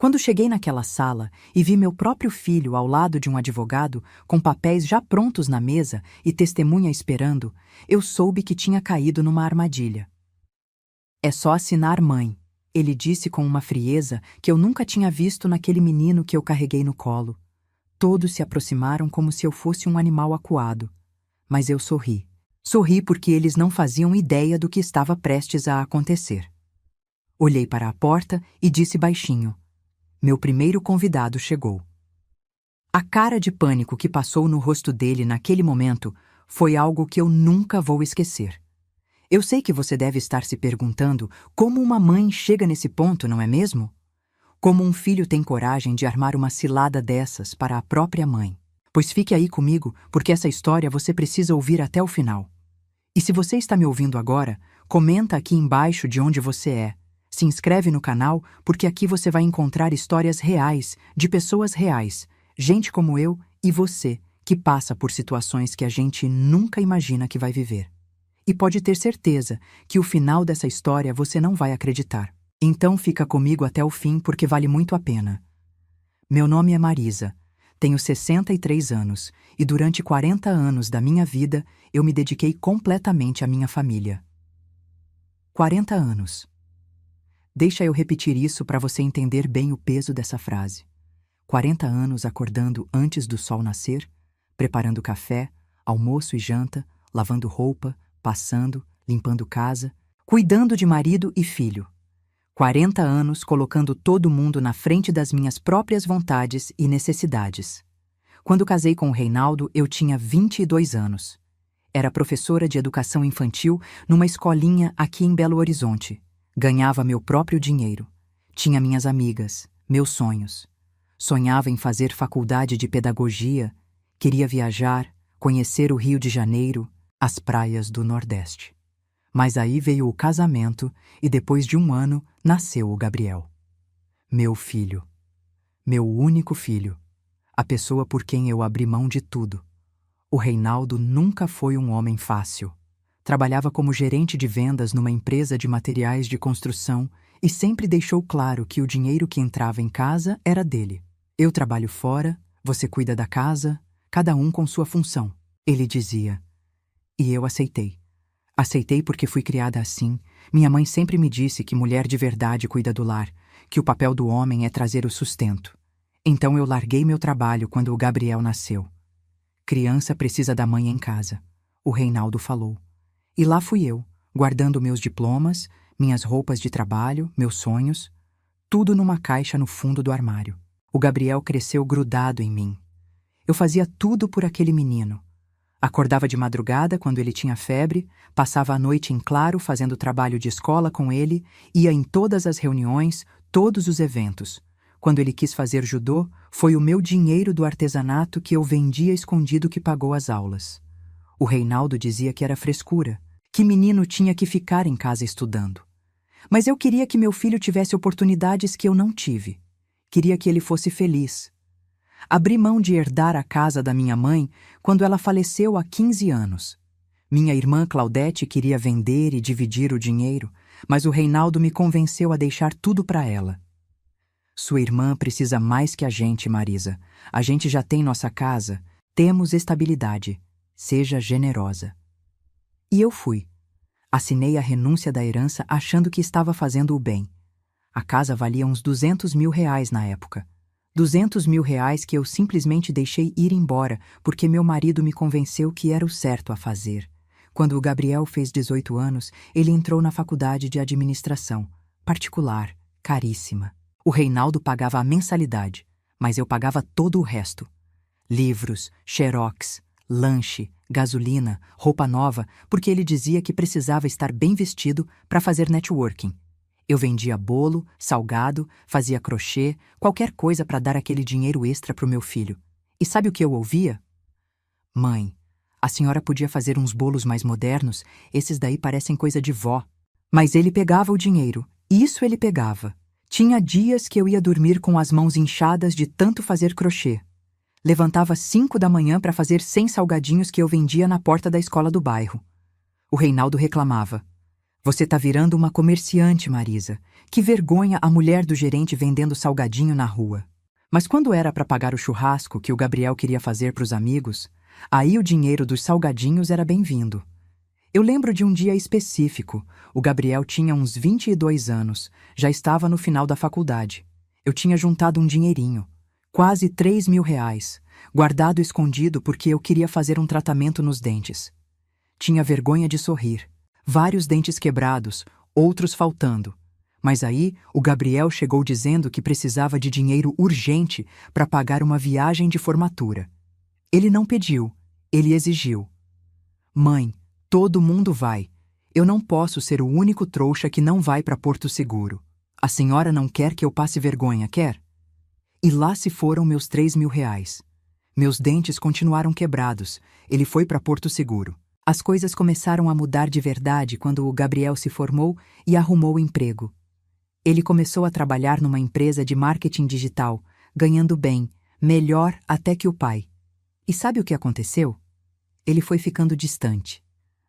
Quando cheguei naquela sala e vi meu próprio filho ao lado de um advogado, com papéis já prontos na mesa e testemunha esperando, eu soube que tinha caído numa armadilha. "É só assinar, mãe", ele disse com uma frieza que eu nunca tinha visto naquele menino que eu carreguei no colo. Todos se aproximaram como se eu fosse um animal acuado. Mas eu sorri. Sorri porque eles não faziam ideia do que estava prestes a acontecer. Olhei para a porta e disse baixinho: "Meu primeiro convidado chegou." A cara de pânico que passou no rosto dele naquele momento foi algo que eu nunca vou esquecer. Eu sei que você deve estar se perguntando como uma mãe chega nesse ponto, não é mesmo? Como um filho tem coragem de armar uma cilada dessas para a própria mãe? Pois fique aí comigo, porque essa história você precisa ouvir até o final. E se você está me ouvindo agora, comenta aqui embaixo de onde você é. Se inscreve no canal, porque aqui você vai encontrar histórias reais, de pessoas reais, gente como eu e você, que passa por situações que a gente nunca imagina que vai viver. E pode ter certeza que o final dessa história você não vai acreditar. Então fica comigo até o fim porque vale muito a pena. Meu nome é Marisa, tenho 63 anos e durante 40 anos da minha vida eu me dediquei completamente à minha família. 40 anos. Deixa eu repetir isso para você entender bem o peso dessa frase. 40 anos acordando antes do sol nascer, preparando café, almoço e janta, lavando roupa, passando, limpando casa, cuidando de marido e filho. 40 anos colocando todo mundo na frente das minhas próprias vontades e necessidades. Quando casei com o Reinaldo, eu tinha 22 anos. Era professora de educação infantil numa escolinha aqui em Belo Horizonte. Ganhava meu próprio dinheiro. Tinha minhas amigas, meus sonhos. Sonhava em fazer faculdade de pedagogia, queria viajar, conhecer o Rio de Janeiro, as praias do Nordeste. Mas aí veio o casamento e depois de um ano nasceu o Gabriel. Meu filho. Meu único filho. A pessoa por quem eu abri mão de tudo. O Reinaldo nunca foi um homem fácil. Trabalhava como gerente de vendas numa empresa de materiais de construção e sempre deixou claro que o dinheiro que entrava em casa era dele. "Eu trabalho fora, você cuida da casa, cada um com sua função", ele dizia. E eu aceitei. Aceitei porque fui criada assim. Minha mãe sempre me disse que mulher de verdade cuida do lar, que o papel do homem é trazer o sustento. Então eu larguei meu trabalho quando o Gabriel nasceu. "Criança precisa da mãe em casa", o Reinaldo falou. E lá fui eu, guardando meus diplomas, minhas roupas de trabalho, meus sonhos, tudo numa caixa no fundo do armário. O Gabriel cresceu grudado em mim. Eu fazia tudo por aquele menino. Acordava de madrugada quando ele tinha febre, passava a noite em claro fazendo trabalho de escola com ele, ia em todas as reuniões, todos os eventos. Quando ele quis fazer judô, foi o meu dinheiro do artesanato que eu vendia escondido que pagou as aulas. O Reinaldo dizia que era frescura, que menino tinha que ficar em casa estudando. Mas eu queria que meu filho tivesse oportunidades que eu não tive. Queria que ele fosse feliz. Abri mão de herdar a casa da minha mãe quando ela faleceu há 15 anos. Minha irmã Claudete queria vender e dividir o dinheiro, mas o Reinaldo me convenceu a deixar tudo para ela. "Sua irmã precisa mais que a gente, Marisa. A gente já tem nossa casa, temos estabilidade. Seja generosa." E eu fui. Assinei a renúncia da herança achando que estava fazendo o bem. A casa valia uns 200 mil reais na época. 200 mil reais que eu simplesmente deixei ir embora porque meu marido me convenceu que era o certo a fazer. Quando o Gabriel fez 18 anos, ele entrou na faculdade de administração, particular, caríssima. O Reinaldo pagava a mensalidade, mas eu pagava todo o resto. Livros, xerox, lanche, gasolina, roupa nova, porque ele dizia que precisava estar bem vestido para fazer networking. Eu vendia bolo, salgado, fazia crochê, qualquer coisa para dar aquele dinheiro extra para o meu filho. E sabe o que eu ouvia? "Mãe, a senhora podia fazer uns bolos mais modernos, esses daí parecem coisa de vó." Mas ele pegava o dinheiro, isso ele pegava. Tinha dias que eu ia dormir com as mãos inchadas de tanto fazer crochê. Levantava 5 da manhã para fazer 100 salgadinhos que eu vendia na porta da escola do bairro. O Reinaldo reclamava: Você tá virando uma comerciante, Marisa. Que vergonha a mulher do gerente vendendo salgadinho na rua. Mas quando era para pagar o churrasco que o Gabriel queria fazer para os amigos, aí o dinheiro dos salgadinhos era bem-vindo. Eu lembro de um dia específico. O Gabriel tinha uns 22 anos, já estava no final da faculdade. Eu tinha juntado um dinheirinho, quase R$ 3.000, guardado escondido porque eu queria fazer um tratamento nos dentes. Tinha vergonha de sorrir. Vários dentes quebrados, outros faltando. Mas aí o Gabriel chegou dizendo que precisava de dinheiro urgente para pagar uma viagem de formatura. Ele não pediu, ele exigiu. Mãe, todo mundo vai. Eu não posso ser o único trouxa que não vai para Porto Seguro. A senhora não quer que eu passe vergonha, quer? E lá se foram meus R$ 3.000. Meus dentes continuaram quebrados. Ele foi para Porto Seguro. As coisas começaram a mudar de verdade quando o Gabriel se formou e arrumou emprego. Ele começou a trabalhar numa empresa de marketing digital, ganhando bem, melhor até que o pai. E sabe o que aconteceu? Ele foi ficando distante.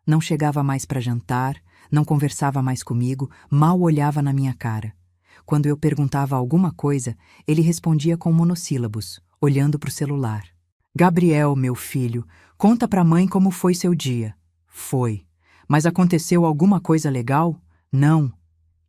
Não chegava mais para jantar, não conversava mais comigo, mal olhava na minha cara. Quando eu perguntava alguma coisa, ele respondia com monossílabos, olhando para o celular. Gabriel, meu filho, conta pra mãe como foi seu dia. Foi. Mas aconteceu alguma coisa legal? Não.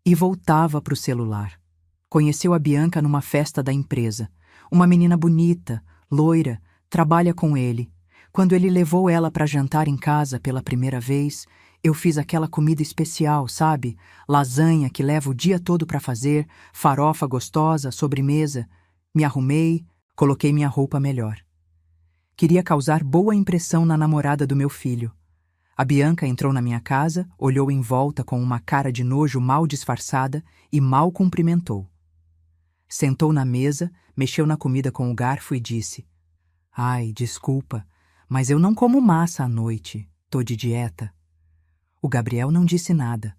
E voltava pro celular. Conheceu a Bianca numa festa da empresa. Uma menina bonita, loira, trabalha com ele. Quando ele levou ela para jantar em casa pela primeira vez, eu fiz aquela comida especial, sabe? Lasanha que leva o dia todo para fazer, farofa gostosa, sobremesa. Me arrumei, coloquei minha roupa melhor. Queria causar boa impressão na namorada do meu filho. A Bianca entrou na minha casa, olhou em volta com uma cara de nojo mal disfarçada e mal cumprimentou. Sentou na mesa, mexeu na comida com o garfo e disse: Ai, desculpa, mas eu não como massa à noite, tô de dieta. O Gabriel não disse nada,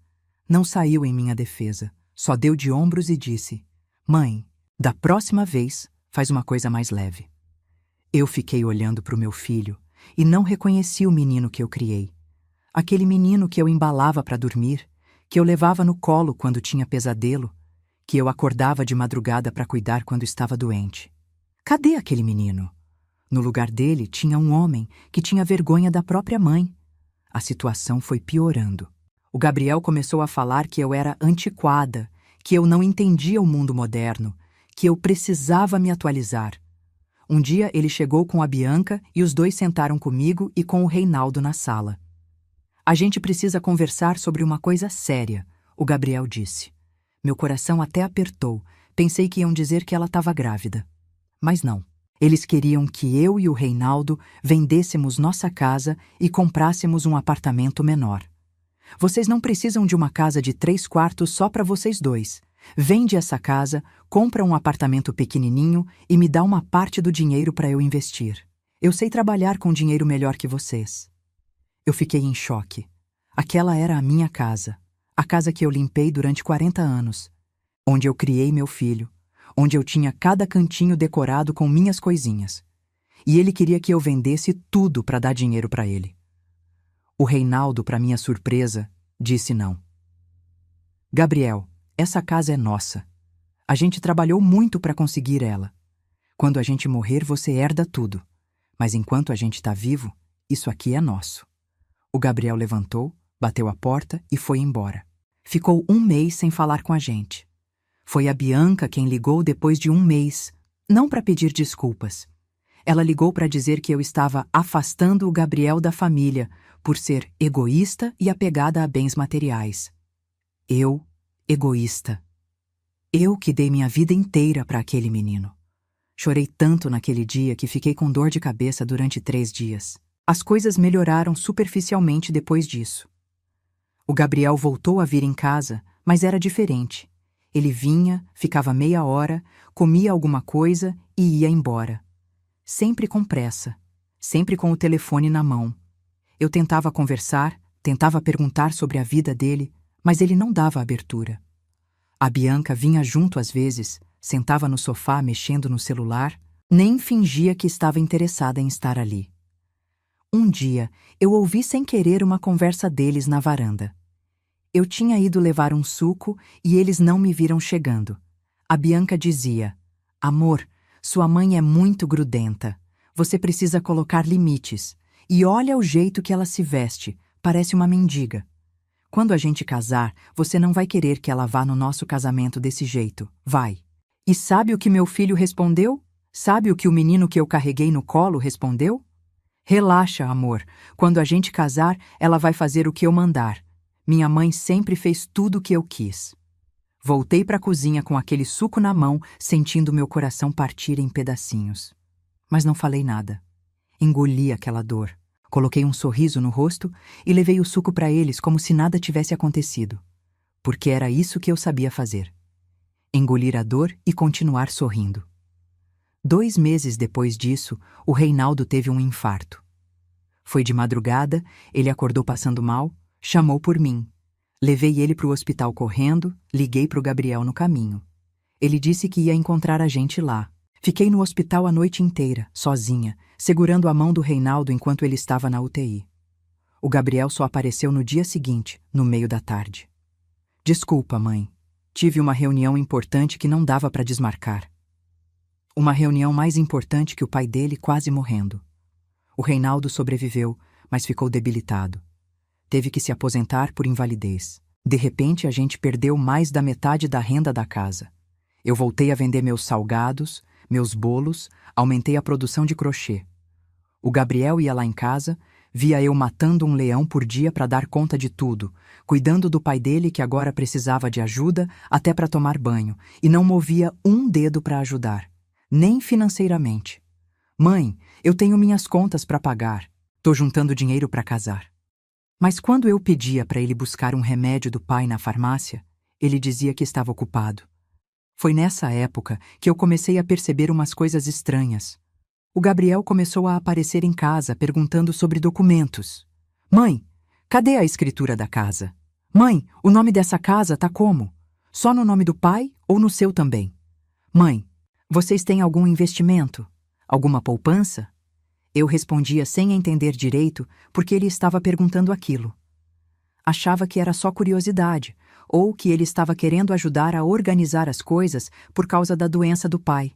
não saiu em minha defesa, só deu de ombros e disse: Mãe, da próxima vez, faz uma coisa mais leve. Eu fiquei olhando para o meu filho e não reconheci o menino que eu criei. Aquele menino que eu embalava para dormir, que eu levava no colo quando tinha pesadelo, que eu acordava de madrugada para cuidar quando estava doente. Cadê aquele menino? No lugar dele tinha um homem que tinha vergonha da própria mãe. A situação foi piorando. O Gabriel começou a falar que eu era antiquada, que eu não entendia o mundo moderno, que eu precisava me atualizar. Um dia ele chegou com a Bianca e os dois sentaram comigo e com o Reinaldo na sala. A gente precisa conversar sobre uma coisa séria, o Gabriel disse. Meu coração até apertou, pensei que iam dizer que ela estava grávida. Mas não. Eles queriam que eu e o Reinaldo vendêssemos nossa casa e comprássemos um apartamento menor. Vocês não precisam de uma casa de 3 quartos só para vocês dois. Vende essa casa, compra um apartamento pequenininho e me dá uma parte do dinheiro para eu investir. Eu sei trabalhar com dinheiro melhor que vocês. Eu fiquei em choque. Aquela era a minha casa, a casa que eu limpei durante 40 anos, onde eu criei meu filho, onde eu tinha cada cantinho decorado com minhas coisinhas. E ele queria que eu vendesse tudo para dar dinheiro para ele. O Reinaldo, para minha surpresa, disse não. Gabriel, essa casa é nossa. A gente trabalhou muito para conseguir ela. Quando a gente morrer, você herda tudo. Mas enquanto a gente está vivo, isso aqui é nosso. O Gabriel levantou, bateu a porta e foi embora. Ficou 1 mês sem falar com a gente. Foi a Bianca quem ligou depois de 1 mês, não para pedir desculpas. Ela ligou para dizer que eu estava afastando o Gabriel da família por ser egoísta e apegada a bens materiais. Eu, egoísta. Eu que dei minha vida inteira para aquele menino. Chorei tanto naquele dia que fiquei com dor de cabeça durante 3 dias. As coisas melhoraram superficialmente depois disso. O Gabriel voltou a vir em casa, mas era diferente. Ele vinha, ficava meia hora, comia alguma coisa e ia embora. Sempre com pressa, sempre com o telefone na mão. Eu tentava conversar, tentava perguntar sobre a vida dele, mas ele não dava abertura. A Bianca vinha junto às vezes, sentava no sofá mexendo no celular, nem fingia que estava interessada em estar ali. Um dia, eu ouvi sem querer uma conversa deles na varanda. Eu tinha ido levar um suco e eles não me viram chegando. A Bianca dizia: Amor, sua mãe é muito grudenta. Você precisa colocar limites. E olha o jeito que ela se veste, parece uma mendiga. Quando a gente casar, você não vai querer que ela vá no nosso casamento desse jeito, vai. E sabe o que meu filho respondeu? Sabe o que o menino que eu carreguei no colo respondeu? Relaxa, amor. Quando a gente casar, ela vai fazer o que eu mandar. Minha mãe sempre fez tudo o que eu quis. Voltei para a cozinha com aquele suco na mão, sentindo meu coração partir em pedacinhos. Mas não falei nada. Engoli aquela dor. Coloquei um sorriso no rosto e levei o suco para eles como se nada tivesse acontecido. Porque era isso que eu sabia fazer. Engolir a dor e continuar sorrindo. 2 meses depois disso, o Reinaldo teve um infarto. Foi de madrugada, ele acordou passando mal, chamou por mim. Levei ele para o hospital correndo, liguei para o Gabriel no caminho. Ele disse que ia encontrar a gente lá. Fiquei no hospital a noite inteira, sozinha, segurando a mão do Reinaldo enquanto ele estava na UTI. O Gabriel só apareceu no dia seguinte, no meio da tarde. Desculpa, mãe. Tive uma reunião importante que não dava para desmarcar. Uma reunião mais importante que o pai dele quase morrendo. O Reinaldo sobreviveu, mas ficou debilitado. Teve que se aposentar por invalidez. De repente, a gente perdeu mais da metade da renda da casa. Eu voltei a vender meus salgados, meus bolos, aumentei a produção de crochê. O Gabriel ia lá em casa, via eu matando um leão por dia para dar conta de tudo, cuidando do pai dele que agora precisava de ajuda até para tomar banho, e não movia um dedo para ajudar, nem financeiramente. Mãe, eu tenho minhas contas para pagar, tô juntando dinheiro para casar. Mas quando eu pedia para ele buscar um remédio do pai na farmácia, ele dizia que estava ocupado. Foi nessa época que eu comecei a perceber umas coisas estranhas. O Gabriel começou a aparecer em casa perguntando sobre documentos. Mãe, cadê a escritura da casa? Mãe, o nome dessa casa tá como? Só no nome do pai ou no seu também? Mãe, vocês têm algum investimento? Alguma poupança? Eu respondia sem entender direito porque ele estava perguntando aquilo. Achava que era só curiosidade, ou que ele estava querendo ajudar a organizar as coisas por causa da doença do pai.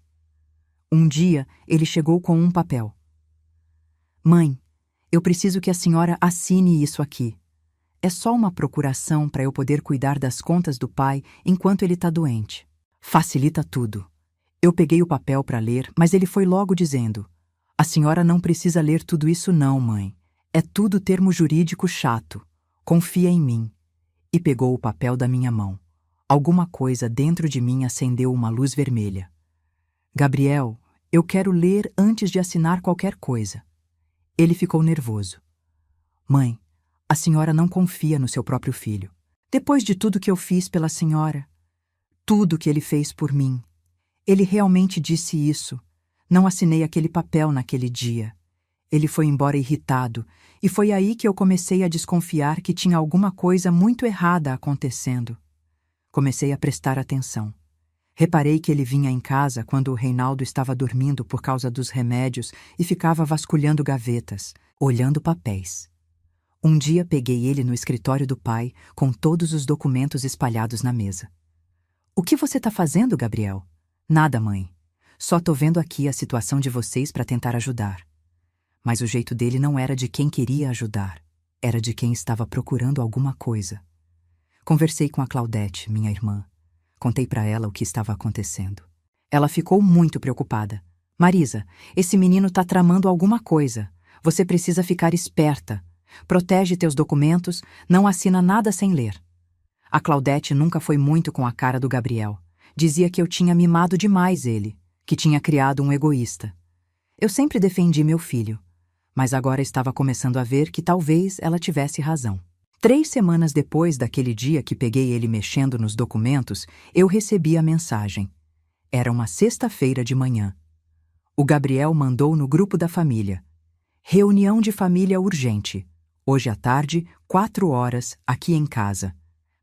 Um dia, ele chegou com um papel. Mãe, eu preciso que a senhora assine isso aqui. É só uma procuração para eu poder cuidar das contas do pai enquanto ele está doente. Facilita tudo. Eu peguei o papel para ler, mas ele foi logo dizendo: A senhora não precisa ler tudo isso não, mãe. É tudo termo jurídico chato. Confia em mim. E pegou o papel da minha mão. Alguma coisa dentro de mim acendeu uma luz vermelha. Gabriel, eu quero ler antes de assinar qualquer coisa. Ele ficou nervoso. Mãe, a senhora não confia no seu próprio filho. Depois de tudo que eu fiz pela senhora, tudo que ele fez por mim, ele realmente disse isso. Não assinei aquele papel naquele dia. Ele foi embora irritado, e foi aí que eu comecei a desconfiar que tinha alguma coisa muito errada acontecendo. Comecei a prestar atenção. Reparei que ele vinha em casa quando o Reinaldo estava dormindo por causa dos remédios e ficava vasculhando gavetas, olhando papéis. Um dia peguei ele no escritório do pai, com todos os documentos espalhados na mesa. O que você está fazendo, Gabriel? Nada, mãe. Só tô vendo aqui a situação de vocês para tentar ajudar. Mas o jeito dele não era de quem queria ajudar. Era de quem estava procurando alguma coisa. Conversei com a Claudete, minha irmã. Contei para ela o que estava acontecendo. Ela ficou muito preocupada. Marisa, esse menino tá tramando alguma coisa. Você precisa ficar esperta. Protege teus documentos, não assina nada sem ler. A Claudete nunca foi muito com a cara do Gabriel. Dizia que eu tinha mimado demais ele, que tinha criado um egoísta. Eu sempre defendi meu filho, mas agora estava começando a ver que talvez ela tivesse razão. 3 semanas depois daquele dia que peguei ele mexendo nos documentos, eu recebi a mensagem. Era uma sexta-feira de manhã. O Gabriel mandou no grupo da família. Reunião de família urgente. Hoje à tarde, 4 horas, aqui em casa.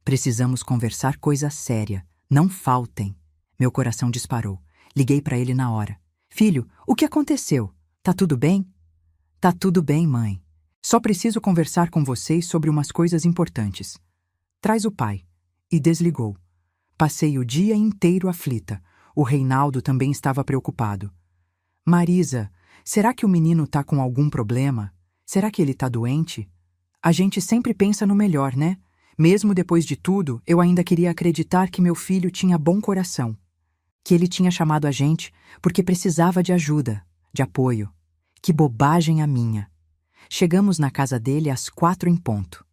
Precisamos conversar coisa séria. Não faltem. Meu coração disparou. Liguei para ele na hora. Filho, o que aconteceu? Tá tudo bem? Tá tudo bem, mãe. Só preciso conversar com vocês sobre umas coisas importantes. Traz o pai. E desligou. Passei o dia inteiro aflita. O Reinaldo também estava preocupado. Marisa, será que o menino tá com algum problema? Será que ele tá doente? A gente sempre pensa no melhor, né? Mesmo depois de tudo, eu ainda queria acreditar que meu filho tinha bom coração. Que ele tinha chamado a gente porque precisava de ajuda, de apoio. Que bobagem a minha. Chegamos na casa dele às 4 em ponto.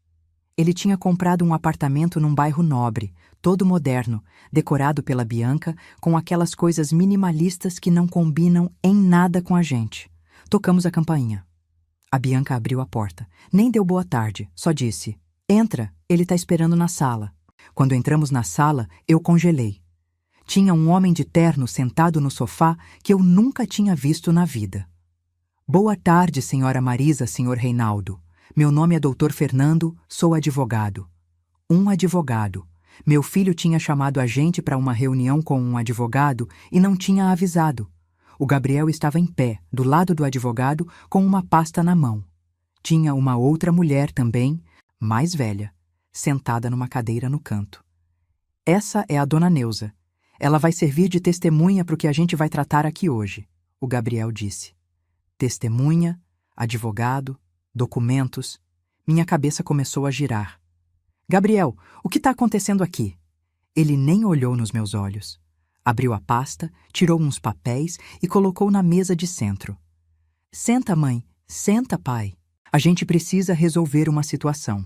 Ele tinha comprado um apartamento num bairro nobre, todo moderno, decorado pela Bianca, com aquelas coisas minimalistas que não combinam em nada com a gente. Tocamos a campainha. A Bianca abriu a porta. Nem deu boa tarde, só disse: "Entra, ele tá esperando na sala." Quando entramos na sala, eu congelei. Tinha um homem de terno sentado no sofá que eu nunca tinha visto na vida. "Boa tarde, senhora Marisa, senhor Reinaldo. Meu nome é Dr. Fernando, sou advogado." Um advogado. Meu filho tinha chamado a gente para uma reunião com um advogado e não tinha avisado. O Gabriel estava em pé, do lado do advogado, com uma pasta na mão. Tinha uma outra mulher também, mais velha, sentada numa cadeira no canto. "Essa é a dona Neuza. Ela vai servir de testemunha para o que a gente vai tratar aqui hoje", o Gabriel disse. Testemunha, advogado, documentos. Minha cabeça começou a girar. "Gabriel, o que está acontecendo aqui?" Ele nem olhou nos meus olhos. Abriu a pasta, tirou uns papéis e colocou na mesa de centro. "Senta, mãe. Senta, pai. A gente precisa resolver uma situação."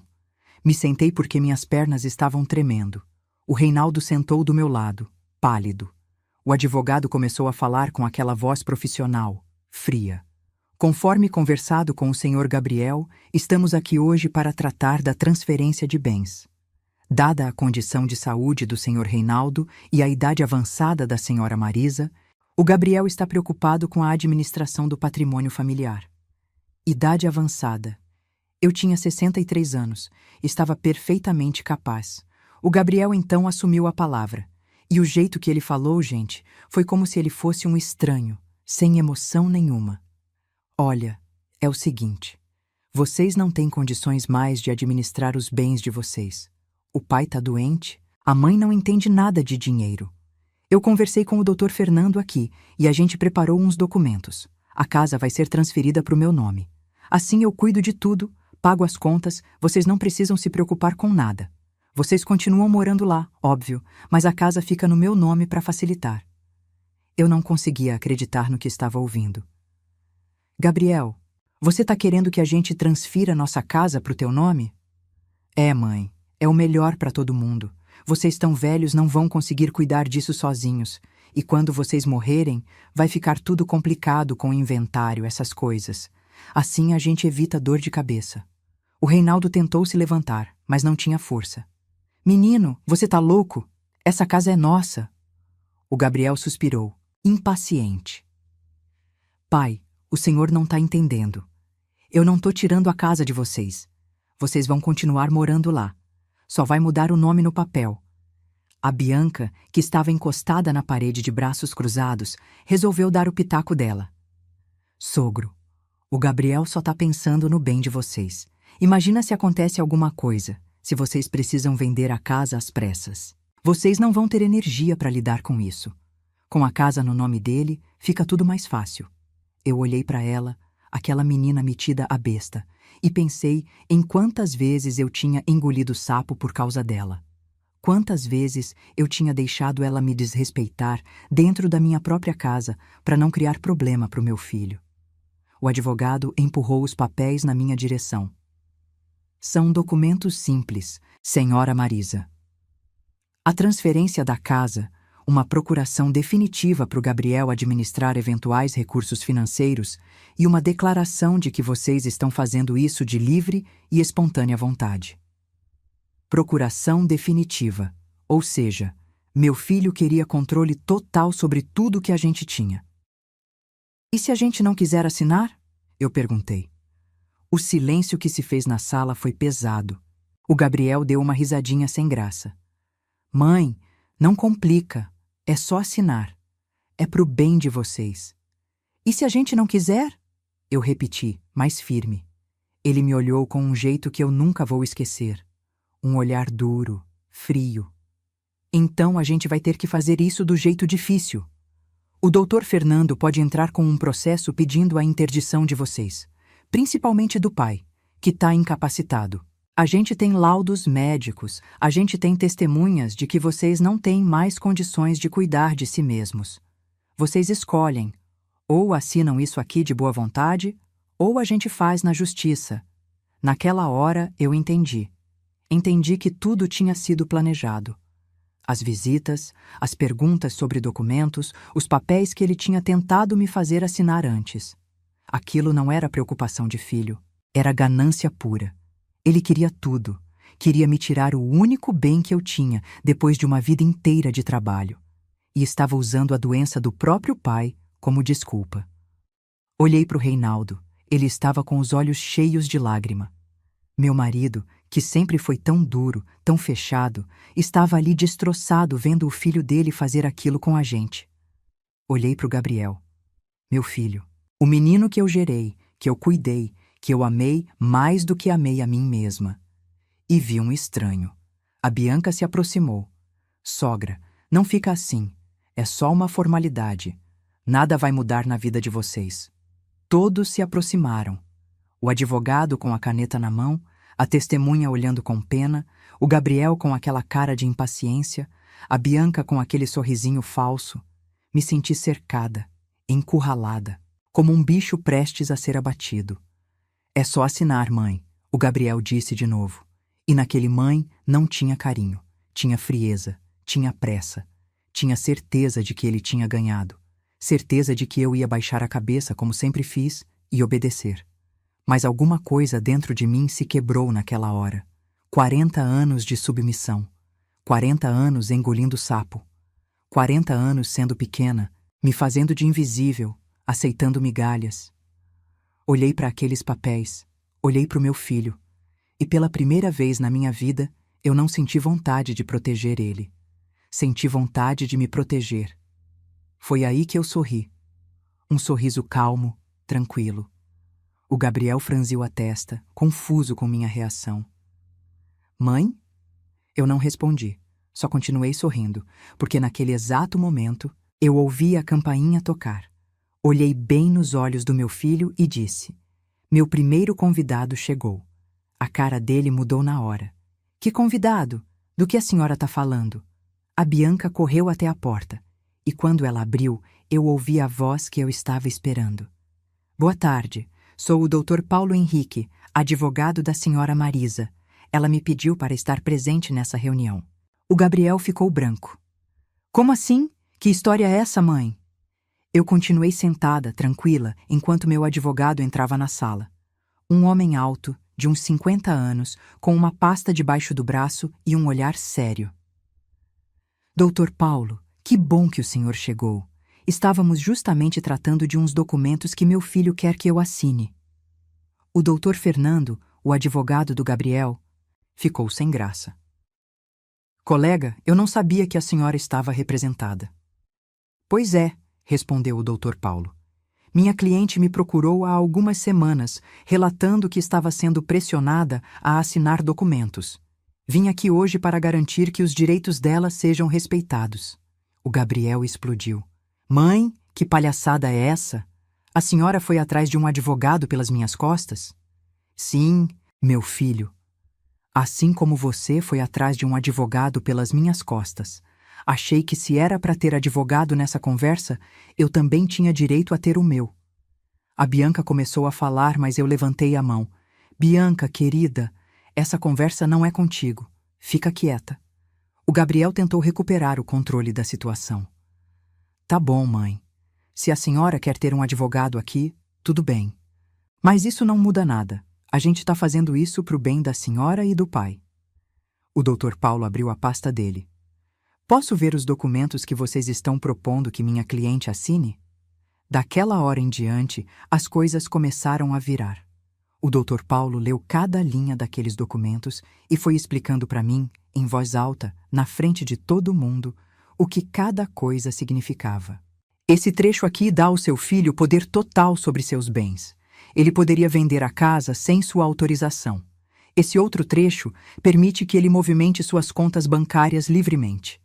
Me sentei porque minhas pernas estavam tremendo. O Reinaldo sentou do meu lado, pálido. O advogado começou a falar com aquela voz profissional, fria. "Conforme conversado com o senhor Gabriel, estamos aqui hoje para tratar da transferência de bens. Dada a condição de saúde do senhor Reinaldo e a idade avançada da senhora Marisa, o Gabriel está preocupado com a administração do patrimônio familiar." Idade avançada. Eu tinha 63 anos, estava perfeitamente capaz. O Gabriel então assumiu a palavra. E o jeito que ele falou, gente, foi como se ele fosse um estranho, sem emoção nenhuma. "Olha, é o seguinte, vocês não têm condições mais de administrar os bens de vocês. O pai tá doente, a mãe não entende nada de dinheiro. Eu conversei com o Dr. Fernando aqui e a gente preparou uns documentos. A casa vai ser transferida para o meu nome. Assim eu cuido de tudo, pago as contas, vocês não precisam se preocupar com nada. Vocês continuam morando lá, óbvio, mas a casa fica no meu nome para facilitar." Eu não conseguia acreditar no que estava ouvindo. "Gabriel, você tá querendo que a gente transfira nossa casa pro teu nome?" "É, mãe, é o melhor para todo mundo. Vocês tão velhos não vão conseguir cuidar disso sozinhos. E quando vocês morrerem, vai ficar tudo complicado com o inventário, essas coisas. Assim a gente evita dor de cabeça." O Reinaldo tentou se levantar, mas não tinha força. "Menino, você tá louco? Essa casa é nossa." O Gabriel suspirou, impaciente. "Pai, o senhor não tá entendendo. Eu não tô tirando a casa de vocês. Vocês vão continuar morando lá. Só vai mudar o nome no papel." A Bianca, que estava encostada na parede de braços cruzados, resolveu dar o pitaco dela. "Sogro, o Gabriel só tá pensando no bem de vocês. Imagina se acontece alguma coisa, se vocês precisam vender a casa às pressas. Vocês não vão ter energia para lidar com isso. Com a casa no nome dele, fica tudo mais fácil." Eu olhei para ela, aquela menina metida à besta, e pensei em quantas vezes eu tinha engolido sapo por causa dela. Quantas vezes eu tinha deixado ela me desrespeitar dentro da minha própria casa para não criar problema para o meu filho. O advogado empurrou os papéis na minha direção. "São documentos simples, senhora Marisa. A transferência da casa, uma procuração definitiva para o Gabriel administrar eventuais recursos financeiros e uma declaração de que vocês estão fazendo isso de livre e espontânea vontade." Procuração definitiva, ou seja, meu filho queria controle total sobre tudo que a gente tinha. "E se a gente não quiser assinar?" eu perguntei. O silêncio que se fez na sala foi pesado. O Gabriel deu uma risadinha sem graça. "Mãe, não complica. É só assinar. É pro bem de vocês." "E se a gente não quiser?" eu repeti, mais firme. Ele me olhou com um jeito que eu nunca vou esquecer. Um olhar duro, frio. Então a gente vai ter que fazer isso do jeito difícil. O doutor Fernando pode entrar com um processo pedindo a interdição de vocês, principalmente do pai, que está incapacitado. A gente tem laudos médicos, a gente tem testemunhas de que vocês não têm mais condições de cuidar de si mesmos. Vocês escolhem, ou assinam isso aqui de boa vontade, ou a gente faz na justiça. Naquela hora eu entendi. Entendi que tudo tinha sido planejado. As visitas, as perguntas sobre documentos, os papéis que ele tinha tentado me fazer assinar antes. Aquilo não era preocupação de filho, era ganância pura. Ele queria tudo, queria me tirar o único bem que eu tinha depois de uma vida inteira de trabalho. E estava usando a doença do próprio pai como desculpa. Olhei para o Reinaldo, ele estava com os olhos cheios de lágrima. Meu marido, que sempre foi tão duro, tão fechado, estava ali destroçado vendo o filho dele fazer aquilo com a gente. Olhei para o Gabriel. Meu filho, o menino que eu gerei, que eu cuidei, que eu amei mais do que amei a mim mesma. E vi um estranho. A Bianca se aproximou. Sogra, não fica assim. É só uma formalidade. Nada vai mudar na vida de vocês. Todos se aproximaram. O advogado com a caneta na mão, a testemunha olhando com pena, o Gabriel com aquela cara de impaciência, a Bianca com aquele sorrisinho falso. Me senti cercada, encurralada, como um bicho prestes a ser abatido. É só assinar, mãe, o Gabriel disse de novo. E naquele mãe não tinha carinho, tinha frieza, tinha pressa, tinha certeza de que ele tinha ganhado, certeza de que eu ia baixar a cabeça como sempre fiz e obedecer. Mas alguma coisa dentro de mim se quebrou naquela hora. 40 anos de submissão. 40 anos engolindo sapo. 40 anos sendo pequena, me fazendo de invisível, aceitando migalhas. Olhei para aqueles papéis, olhei para o meu filho, e pela primeira vez na minha vida, eu não senti vontade de proteger ele. Senti vontade de me proteger. Foi aí que eu sorri. Um sorriso calmo, tranquilo. O Gabriel franziu a testa, confuso com minha reação. Mãe? Eu não respondi, só continuei sorrindo, porque naquele exato momento eu ouvi a campainha tocar. Olhei bem nos olhos do meu filho e disse: meu primeiro convidado chegou. A cara dele mudou na hora. Que convidado? Do que a senhora está falando? A Bianca correu até a porta, e quando ela abriu, eu ouvi a voz que eu estava esperando. Boa tarde. Sou o Dr. Paulo Henrique, advogado da senhora Marisa. Ela me pediu para estar presente nessa reunião. O Gabriel ficou branco. Como assim? Que história é essa, mãe? Eu continuei sentada, tranquila, enquanto meu advogado entrava na sala. Um homem alto, de uns 50 anos, com uma pasta debaixo do braço e um olhar sério. Dr. Paulo, que bom que o senhor chegou. Estávamos justamente tratando de uns documentos que meu filho quer que eu assine. O doutor Fernando, o advogado do Gabriel, ficou sem graça. Colega, eu não sabia que a senhora estava representada. Pois é, respondeu o doutor Paulo. Minha cliente me procurou há algumas semanas, relatando que estava sendo pressionada a assinar documentos. Vim aqui hoje para garantir que os direitos dela sejam respeitados. O Gabriel explodiu. Mãe, que palhaçada é essa? A senhora foi atrás de um advogado pelas minhas costas? Sim, meu filho. Assim como você foi atrás de um advogado pelas minhas costas. Achei que se era para ter advogado nessa conversa, eu também tinha direito a ter o meu. A Bianca começou a falar, mas eu levantei a mão. Bianca, querida, essa conversa não é contigo. Fica quieta. O Gabriel tentou recuperar o controle da situação. Tá bom, mãe. Se a senhora quer ter um advogado aqui, tudo bem. Mas isso não muda nada. A gente está fazendo isso para o bem da senhora e do pai. O Dr. Paulo abriu a pasta dele. Posso ver os documentos que vocês estão propondo que minha cliente assine? Daquela hora em diante, as coisas começaram a virar. O Dr. Paulo leu cada linha daqueles documentos e foi explicando para mim, em voz alta, na frente de todo mundo, o que cada coisa significava. Esse trecho aqui dá ao seu filho poder total sobre seus bens. Ele poderia vender a casa sem sua autorização. Esse outro trecho permite que ele movimente suas contas bancárias livremente.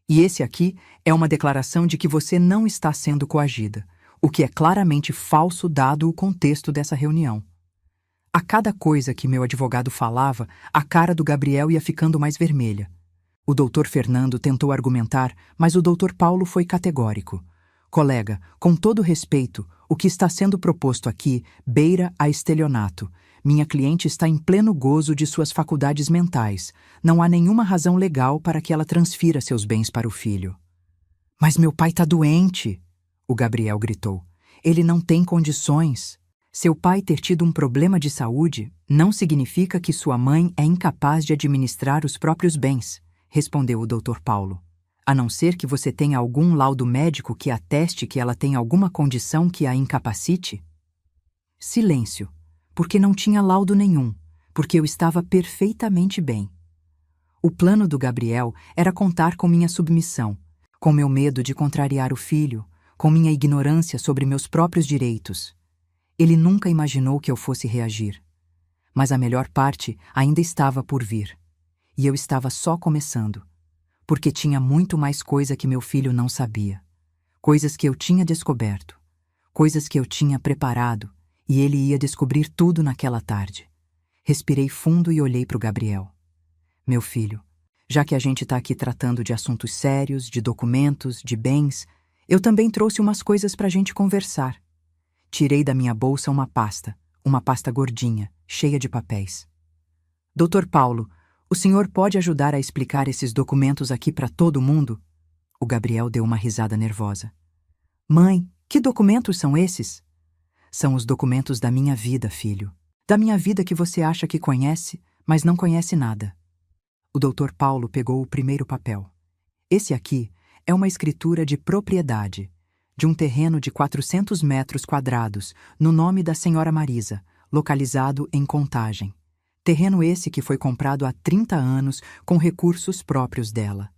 E esse aqui é uma declaração de que você não está sendo coagida, o que é claramente falso dado o contexto dessa reunião. A cada coisa que meu advogado falava, a cara do Gabriel ia ficando mais vermelha. O doutor Fernando tentou argumentar, mas o doutor Paulo foi categórico. Colega, com todo respeito, o que está sendo proposto aqui beira a estelionato. Minha cliente está em pleno gozo de suas faculdades mentais. Não há nenhuma razão legal para que ela transfira seus bens para o filho. Mas meu pai está doente, o Gabriel gritou. Ele não tem condições. Seu pai ter tido um problema de saúde não significa que sua mãe é incapaz de administrar os próprios bens, respondeu o doutor Paulo. A não ser que você tenha algum laudo médico que ateste que ela tem alguma condição que a incapacite? Silêncio, porque não tinha laudo nenhum, porque eu estava perfeitamente bem. O plano do Gabriel era contar com minha submissão, com meu medo de contrariar o filho, com minha ignorância sobre meus próprios direitos. Ele nunca imaginou que eu fosse reagir. Mas a melhor parte ainda estava por vir. E eu estava só começando. Porque tinha muito mais coisa que meu filho não sabia. Coisas que eu tinha descoberto. Coisas que eu tinha preparado. E ele ia descobrir tudo naquela tarde. Respirei fundo e olhei para o Gabriel. Meu filho, já que a gente está aqui tratando de assuntos sérios, de documentos, de bens, eu também trouxe umas coisas para a gente conversar. Tirei da minha bolsa uma pasta gordinha, cheia de papéis. Doutor Paulo, o senhor pode ajudar a explicar esses documentos aqui para todo mundo? O Gabriel deu uma risada nervosa. Mãe, que documentos são esses? São os documentos da minha vida, filho. Da minha vida que você acha que conhece, mas não conhece nada. O doutor Paulo pegou o primeiro papel. Esse aqui é uma escritura de propriedade, de um terreno de 400 metros quadrados, no nome da senhora Marisa, localizado em Contagem. Terreno esse que foi comprado há 30 anos com recursos próprios dela.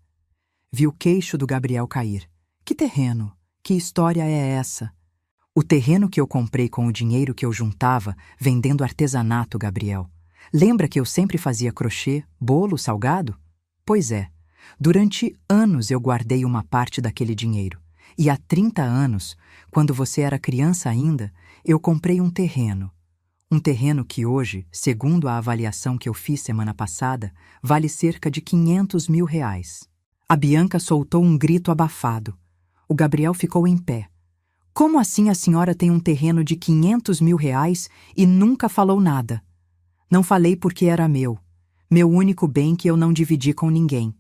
Vi o queixo do Gabriel cair. Que terreno? Que história é essa? O terreno que eu comprei com o dinheiro que eu juntava vendendo artesanato, Gabriel. Lembra que eu sempre fazia crochê, bolo, salgado? Pois é, durante anos eu guardei uma parte daquele dinheiro. E há 30 anos, quando você era criança ainda, eu comprei um terreno. Um terreno que hoje, segundo a avaliação que eu fiz semana passada, vale cerca de R$ 500.000. A Bianca soltou um grito abafado. O Gabriel ficou em pé. Como assim a senhora tem um terreno de R$ 500.000 e nunca falou nada? Não falei porque era meu único bem que eu não dividi com ninguém,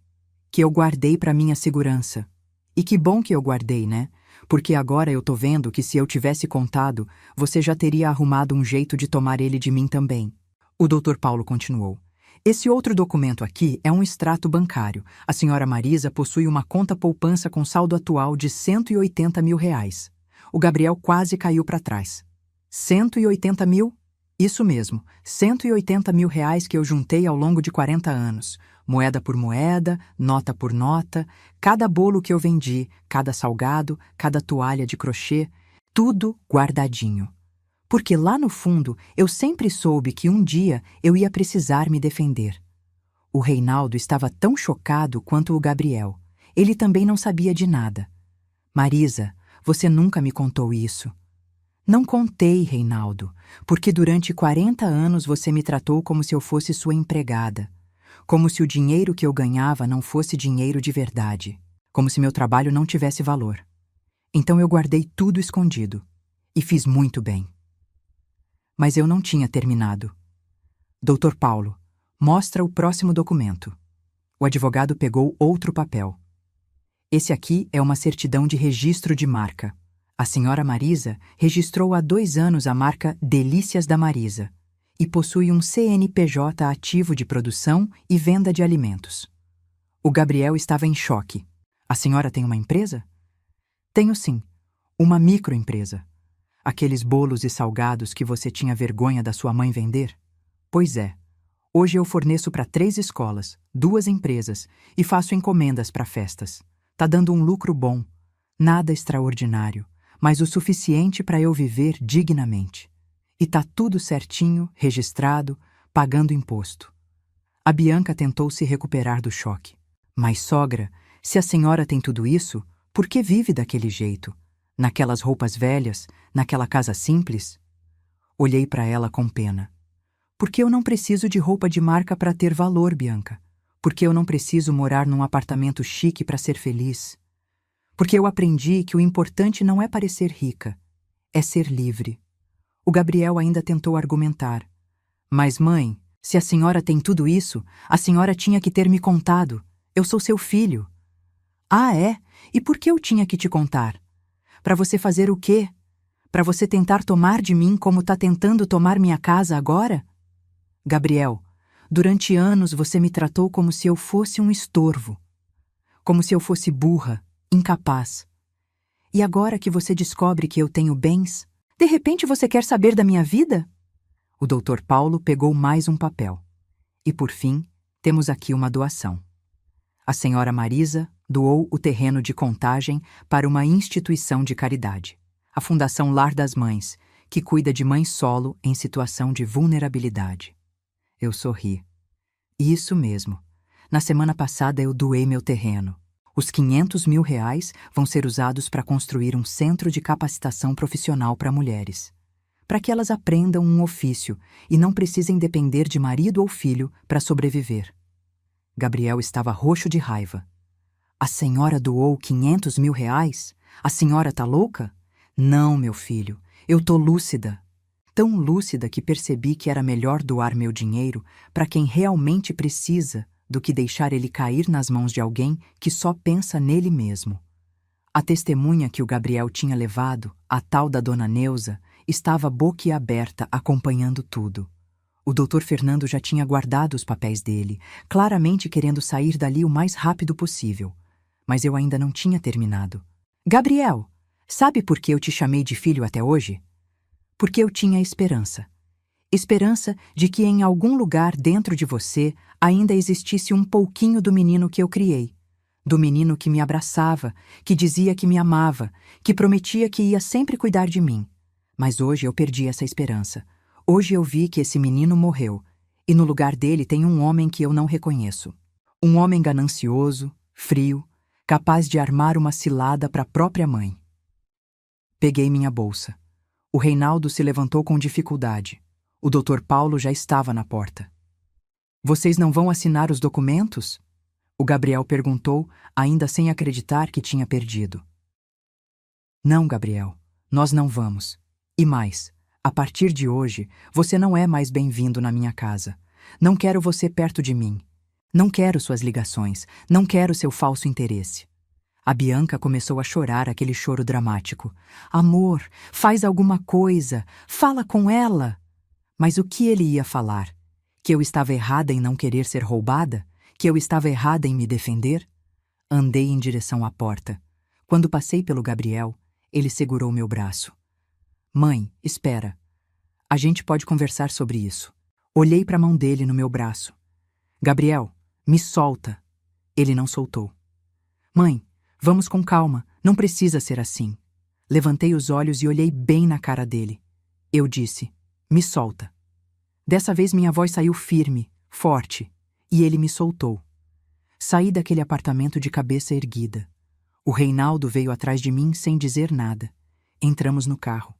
que eu guardei para minha segurança. E que bom que eu guardei, né? Porque agora eu tô vendo que se eu tivesse contado, você já teria arrumado um jeito de tomar ele de mim também. O doutor Paulo continuou. Esse outro documento aqui é um extrato bancário. A senhora Marisa possui uma conta poupança com saldo atual de R$ 180.000. O Gabriel quase caiu para trás. 180 mil? Isso mesmo, R$ 180.000 que eu juntei ao longo de 40 anos. Moeda por moeda, nota por nota, cada bolo que eu vendi, cada salgado, cada toalha de crochê, tudo guardadinho. Porque lá no fundo eu sempre soube que um dia eu ia precisar me defender. O Reinaldo estava tão chocado quanto o Gabriel. Ele também não sabia de nada. Marisa, você nunca me contou isso. Não contei, Reinaldo, porque durante 40 anos você me tratou como se eu fosse sua empregada. Como se o dinheiro que eu ganhava não fosse dinheiro de verdade. Como se meu trabalho não tivesse valor. Então eu guardei tudo escondido. E fiz muito bem. Mas eu não tinha terminado. Doutor Paulo, mostra o próximo documento. O advogado pegou outro papel. Esse aqui é uma certidão de registro de marca. A senhora Marisa registrou há 2 anos a marca Delícias da Marisa e possui um CNPJ ativo de produção e venda de alimentos. O Gabriel estava em choque. A senhora tem uma empresa? Tenho sim, uma microempresa. Aqueles bolos e salgados que você tinha vergonha da sua mãe vender? Pois é. Hoje eu forneço para 3 escolas, 2 empresas e faço encomendas para festas. Tá dando um lucro bom. Nada extraordinário, mas o suficiente para eu viver dignamente. E tá tudo certinho, registrado, pagando imposto. A Bianca tentou se recuperar do choque. Mas, sogra, se a senhora tem tudo isso, por que vive daquele jeito? Naquelas roupas velhas, naquela casa simples? Olhei para ela com pena. Porque eu não preciso de roupa de marca para ter valor, Bianca. Porque eu não preciso morar num apartamento chique para ser feliz. Porque eu aprendi que o importante não é parecer rica, é ser livre. O Gabriel ainda tentou argumentar. Mas, mãe, se a senhora tem tudo isso, a senhora tinha que ter me contado. Eu sou seu filho. Ah, é? E por que eu tinha que te contar? Para você fazer o quê? Para você tentar tomar de mim como tá tentando tomar minha casa agora? Gabriel, durante anos você me tratou como se eu fosse um estorvo. Como se eu fosse burra, incapaz. E agora que você descobre que eu tenho bens, de repente você quer saber da minha vida? O Dr. Paulo pegou mais um papel. E por fim, temos aqui uma doação. A senhora Marisa doou o terreno de Contagem para uma instituição de caridade, a Fundação Lar das Mães, que cuida de mães solo em situação de vulnerabilidade. Eu sorri. Isso mesmo. Na semana passada eu doei meu terreno. Os R$ 500.000 vão ser usados para construir um centro de capacitação profissional para mulheres, para que elas aprendam um ofício e não precisem depender de marido ou filho para sobreviver. Gabriel estava roxo de raiva. A senhora doou R$ 500.000? A senhora tá louca? Não, meu filho, eu tô lúcida. Tão lúcida que percebi que era melhor doar meu dinheiro para quem realmente precisa do que deixar ele cair nas mãos de alguém que só pensa nele mesmo. A testemunha que o Gabriel tinha levado, a tal da dona Neuza, estava boquiaberta acompanhando tudo. O doutor Fernando já tinha guardado os papéis dele, claramente querendo sair dali o mais rápido possível. Mas eu ainda não tinha terminado. Gabriel, sabe por que eu te chamei de filho até hoje? Porque eu tinha esperança. Esperança de que em algum lugar dentro de você ainda existisse um pouquinho do menino que eu criei. Do menino que me abraçava, que dizia que me amava, que prometia que ia sempre cuidar de mim. Mas hoje eu perdi essa esperança. Hoje eu vi que esse menino morreu, e no lugar dele tem um homem que eu não reconheço. Um homem ganancioso, frio, capaz de armar uma cilada para a própria mãe. Peguei minha bolsa. O Reinaldo se levantou com dificuldade. O Dr. Paulo já estava na porta. Vocês não vão assinar os documentos? O Gabriel perguntou, ainda sem acreditar que tinha perdido. Não, Gabriel, nós não vamos. E mais, a partir de hoje, você não é mais bem-vindo na minha casa. Não quero você perto de mim. Não quero suas ligações. Não quero seu falso interesse. A Bianca começou a chorar aquele choro dramático. Amor, faz alguma coisa. Fala com ela. Mas o que ele ia falar? Que eu estava errada em não querer ser roubada? Que eu estava errada em me defender? Andei em direção à porta. Quando passei pelo Gabriel, ele segurou meu braço. Mãe, espera. A gente pode conversar sobre isso. Olhei para a mão dele no meu braço. Gabriel, me solta. Ele não soltou. Mãe, vamos com calma, não precisa ser assim. Levantei os olhos e olhei bem na cara dele. Eu disse, me solta. Dessa vez minha voz saiu firme, forte, e ele me soltou. Saí daquele apartamento de cabeça erguida. O Reinaldo veio atrás de mim sem dizer nada. Entramos no carro.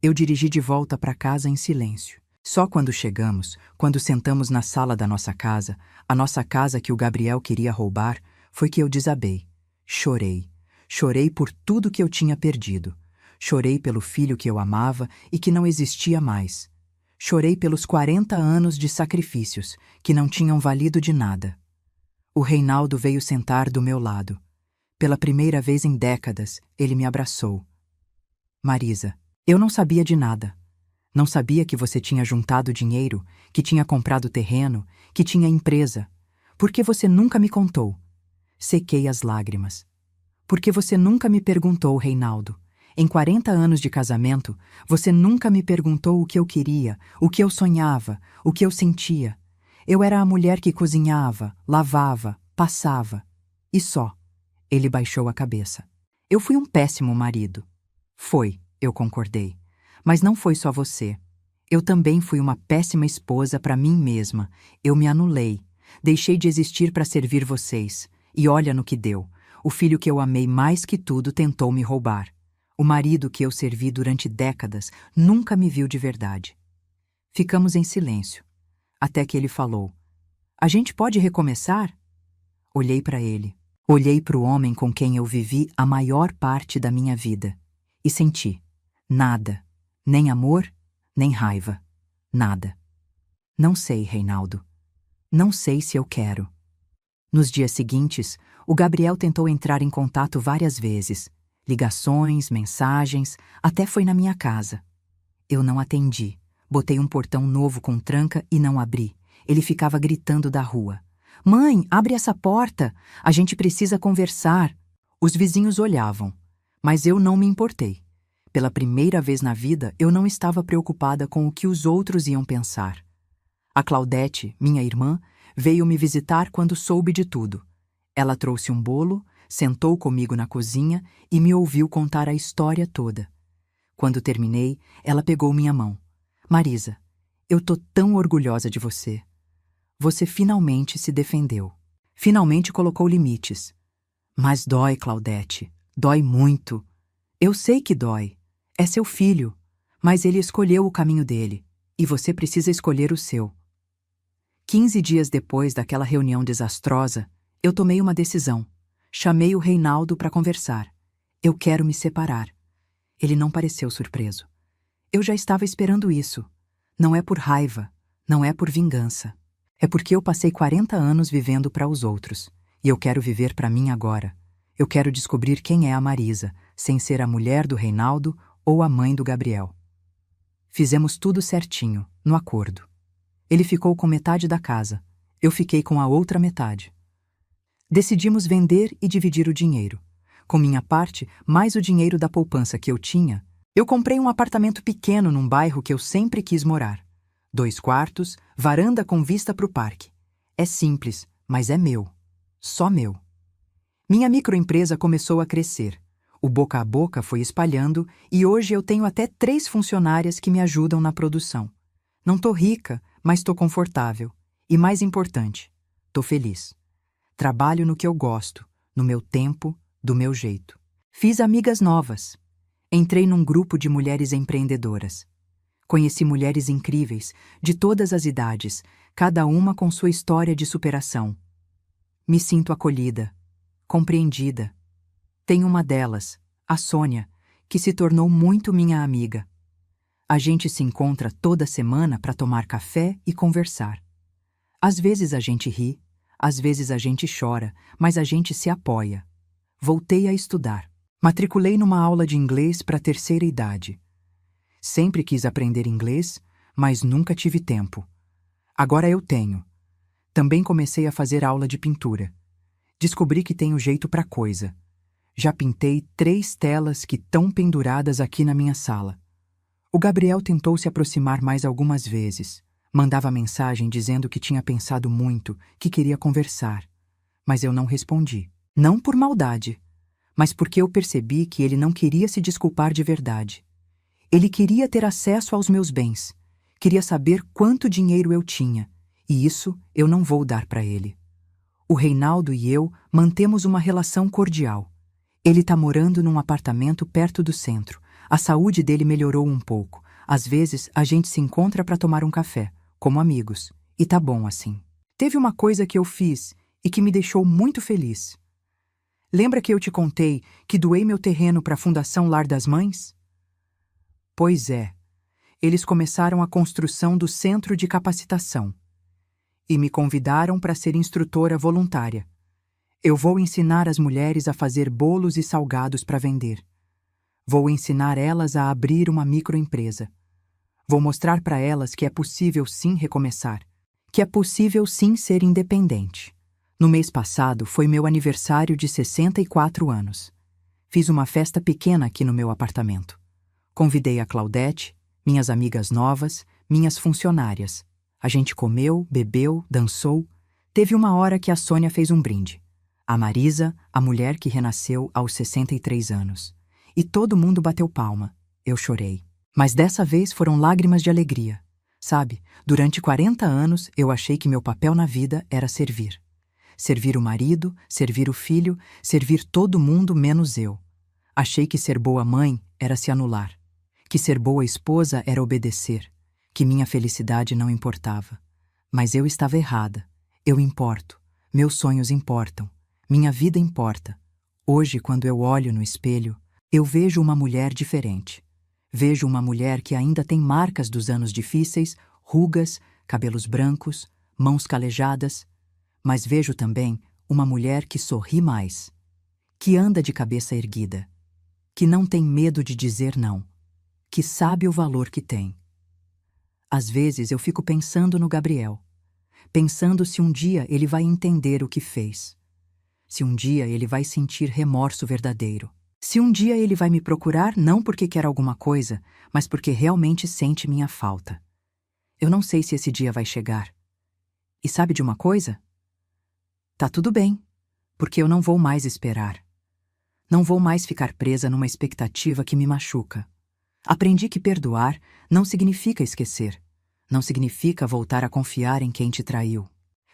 Eu dirigi de volta para casa em silêncio. Só quando chegamos, quando sentamos na sala da nossa casa, a nossa casa que o Gabriel queria roubar, foi que eu desabei. Chorei. Chorei por tudo que eu tinha perdido. Chorei pelo filho que eu amava e que não existia mais. Chorei pelos 40 anos de sacrifícios, que não tinham valido de nada. O Reinaldo veio sentar do meu lado. Pela primeira vez em décadas, ele me abraçou. Marisa, eu não sabia de nada. Não sabia que você tinha juntado dinheiro, que tinha comprado terreno, que tinha empresa. Por que você nunca me contou? Sequei as lágrimas. Por que você nunca me perguntou, Reinaldo? Em 40 anos de casamento, você nunca me perguntou o que eu queria, o que eu sonhava, o que eu sentia. Eu era a mulher que cozinhava, lavava, passava. E só. Ele baixou a cabeça. Eu fui um péssimo marido. Foi, eu concordei. Mas não foi só você. Eu também fui uma péssima esposa para mim mesma. Eu me anulei. Deixei de existir para servir vocês. E olha no que deu. O filho que eu amei mais que tudo tentou me roubar. O marido que eu servi durante décadas nunca me viu de verdade. Ficamos em silêncio, até que ele falou: "A gente pode recomeçar?" Olhei para ele. Olhei para o homem com quem eu vivi a maior parte da minha vida. E senti: nada. Nem amor, nem raiva. Nada. Não sei, Reinaldo. Não sei se eu quero. Nos dias seguintes, o Gabriel tentou entrar em contato várias vezes. Ligações, mensagens, até foi na minha casa. Eu não atendi. Botei um portão novo com tranca e não abri. Ele ficava gritando da rua: "Mãe, abre essa porta! A gente precisa conversar!" Os vizinhos olhavam, mas eu não me importei. Pela primeira vez na vida, eu não estava preocupada com o que os outros iam pensar. A Claudete, minha irmã, veio me visitar quando soube de tudo. Ela trouxe um bolo, sentou comigo na cozinha e me ouviu contar a história toda. Quando terminei, ela pegou minha mão. "Marisa, eu tô tão orgulhosa de você. Você finalmente se defendeu. Finalmente colocou limites. Mas dói, Claudete. Dói muito. Eu sei que dói. É seu filho. Mas ele escolheu o caminho dele. E você precisa escolher o seu." 15 dias depois daquela reunião desastrosa, eu tomei uma decisão. Chamei o Reinaldo para conversar. Eu quero me separar. Ele não pareceu surpreso. Eu já estava esperando isso. Não é por raiva, não é por vingança. É porque eu passei 40 anos vivendo para os outros. E eu quero viver para mim agora. Eu quero descobrir quem é a Marisa, sem ser a mulher do Reinaldo ou a mãe do Gabriel. Fizemos tudo certinho, no acordo. Ele ficou com metade da casa. Eu fiquei com a outra metade. Decidimos vender e dividir o dinheiro. Com minha parte, mais o dinheiro da poupança que eu tinha, eu comprei um apartamento pequeno num bairro que eu sempre quis morar. 2 quartos, varanda com vista para o parque. É simples, mas é meu. Só meu. Minha microempresa começou a crescer. O boca a boca foi espalhando e hoje eu tenho até 3 funcionárias que me ajudam na produção. Não tô rica, mas tô confortável. E mais importante, tô feliz. Trabalho no que eu gosto, no meu tempo, do meu jeito. Fiz amigas novas. Entrei num grupo de mulheres empreendedoras. Conheci mulheres incríveis, de todas as idades, cada uma com sua história de superação. Me sinto acolhida, compreendida. Tenho uma delas, a Sônia, que se tornou muito minha amiga. A gente se encontra toda semana para tomar café e conversar. Às vezes a gente ri, às vezes a gente chora, mas a gente se apoia. Voltei a estudar. Matriculei numa aula de inglês para a terceira idade. Sempre quis aprender inglês, mas nunca tive tempo. Agora eu tenho. Também comecei a fazer aula de pintura. Descobri que tenho jeito para coisa. Já pintei 3 telas que estão penduradas aqui na minha sala. O Gabriel tentou se aproximar mais algumas vezes. Mandava mensagem dizendo que tinha pensado muito, que queria conversar. Mas eu não respondi. Não por maldade, mas porque eu percebi que ele não queria se desculpar de verdade. Ele queria ter acesso aos meus bens. Queria saber quanto dinheiro eu tinha. E isso eu não vou dar para ele. O Reinaldo e eu mantemos uma relação cordial. Ele está morando num apartamento perto do centro. A saúde dele melhorou um pouco. Às vezes, a gente se encontra para tomar um café, como amigos. E tá bom assim. Teve uma coisa que eu fiz e que me deixou muito feliz. Lembra que eu te contei que doei meu terreno para a Fundação Lar das Mães? Pois é. Eles começaram a construção do centro de capacitação. E me convidaram para ser instrutora voluntária. Eu vou ensinar as mulheres a fazer bolos e salgados para vender. Vou ensinar elas a abrir uma microempresa. Vou mostrar para elas que é possível sim recomeçar, que é possível sim ser independente. No mês passado foi meu aniversário de 64 anos. Fiz uma festa pequena aqui no meu apartamento. Convidei a Claudete, minhas amigas novas, minhas funcionárias. A gente comeu, bebeu, dançou. Teve uma hora que a Sônia fez um brinde. A Marisa, a mulher que renasceu aos 63 anos. E todo mundo bateu palma. Eu chorei. Mas dessa vez foram lágrimas de alegria. Sabe, durante 40 anos eu achei que meu papel na vida era servir. Servir o marido, servir o filho, servir todo mundo menos eu. Achei que ser boa mãe era se anular, que ser boa esposa era obedecer, que minha felicidade não importava. Mas eu estava errada. Eu importo. Meus sonhos importam. Minha vida importa. Hoje, quando eu olho no espelho, eu vejo uma mulher diferente. Vejo uma mulher que ainda tem marcas dos anos difíceis, rugas, cabelos brancos, mãos calejadas, mas vejo também uma mulher que sorri mais, que anda de cabeça erguida, que não tem medo de dizer não, que sabe o valor que tem. Às vezes eu fico pensando no Gabriel, pensando se um dia ele vai entender o que fez, se um dia ele vai sentir remorso verdadeiro, se um dia ele vai me procurar não porque quer alguma coisa, mas porque realmente sente minha falta. Eu não sei se esse dia vai chegar. E sabe de uma coisa? Tá tudo bem, porque eu não vou mais esperar. Não vou mais ficar presa numa expectativa que me machuca. Aprendi que perdoar não significa esquecer. Não significa voltar a confiar em quem te traiu.